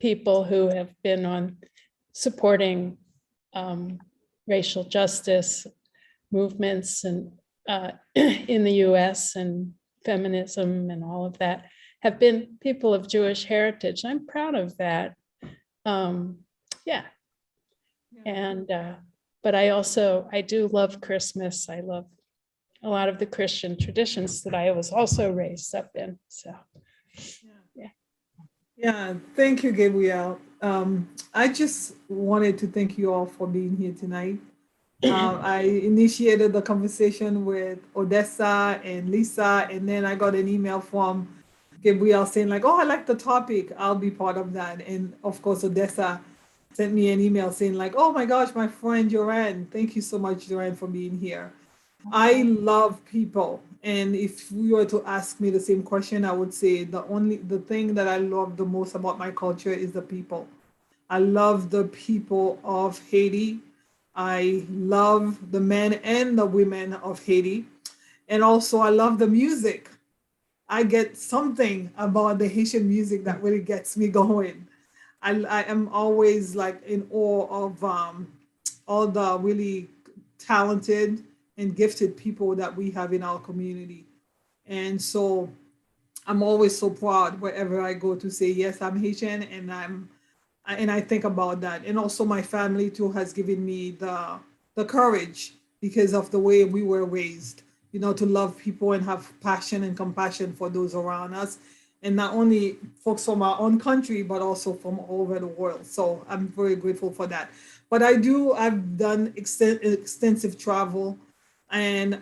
Speaker 4: people who have been on supporting racial justice movements and in the US, and feminism and all of that, have been people of Jewish heritage. I'm proud of that. And but I do love Christmas. I love a lot of the Christian traditions that I was also raised up in. So
Speaker 1: yeah, thank you, Gabrielle. I just wanted to thank you all for being here tonight. I initiated the conversation with Odessa and Lisa, and then I got an email from Gabrielle saying like, oh, I like the topic, I'll be part of that. And of course, Odessa sent me an email saying like, oh my gosh, my friend Joanne, thank you so much, Joanne, for being here. I love people. And if you were to ask me the same question, I would say the thing that I love the most about my culture is the people. I love the people of Haiti. I love the men and the women of Haiti. And also, I love the music. I get something about the Haitian music that really gets me going. I am always like in awe of all the really talented and gifted people that we have in our community. And so I'm always so proud wherever I go to say, yes, I'm Haitian, and I think about that. And also my family too has given me the courage because of the way we were raised, to love people and have passion and compassion for those around us. And not only folks from our own country, but also from all over the world. So I'm very grateful for that. But I've done extensive travel, and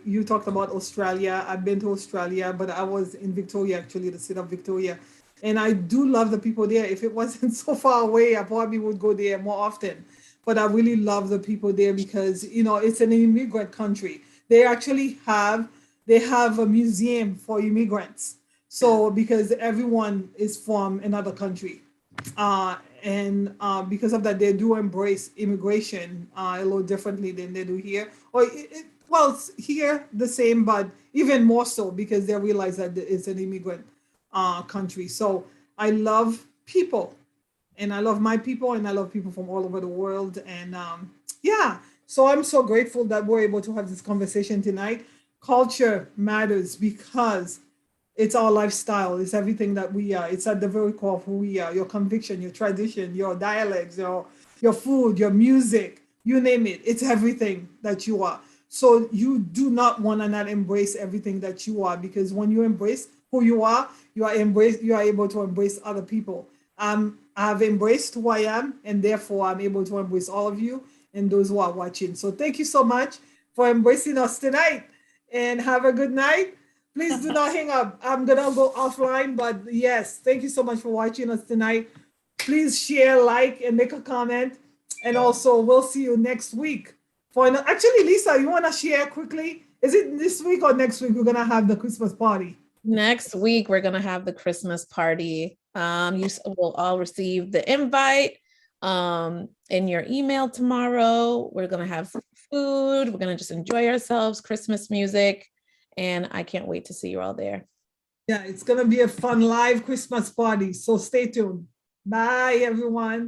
Speaker 1: you talked about Australia. I've been to Australia, but I was in Victoria, actually, the state of Victoria. And I do love the people there. If it wasn't so far away, I probably would go there more often. But I really love the people there because, it's an immigrant country. They have a museum for immigrants. So because everyone is from another country. And because of that, they do embrace immigration a little differently than they do here. Well, it's here the same, but even more so because they realize that it's an immigrant country. So I love people, and I love my people, and I love people from all over the world. And yeah, so I'm so grateful that we're able to have this conversation tonight. Culture matters because it's our lifestyle. It's everything that we are. It's at the very core of who we are. Your conviction, your tradition, your dialects, your food, your music, you name it. It's everything that you are. So you do not want to not embrace everything that you are, because when you embrace who you are able to embrace other people. I've embraced who I am, and therefore I'm able to embrace all of you and those who are watching. So thank you so much for embracing us tonight, and have a good night. Please do not hang up. I'm gonna go offline, but yes, thank you so much for watching us tonight. Please share, like, and make a comment. And also, we'll see you next week. Actually, Lisa, you wanna share quickly? Is it this week or next week we're gonna have the Christmas party?
Speaker 6: Next week, we're going to have the Christmas party. You will all receive the invite in your email tomorrow. We're going to have food. We're going to just enjoy ourselves, Christmas music, and I can't wait to see you all there.
Speaker 1: Yeah, it's going to be a fun live Christmas party. So stay tuned. Bye, everyone.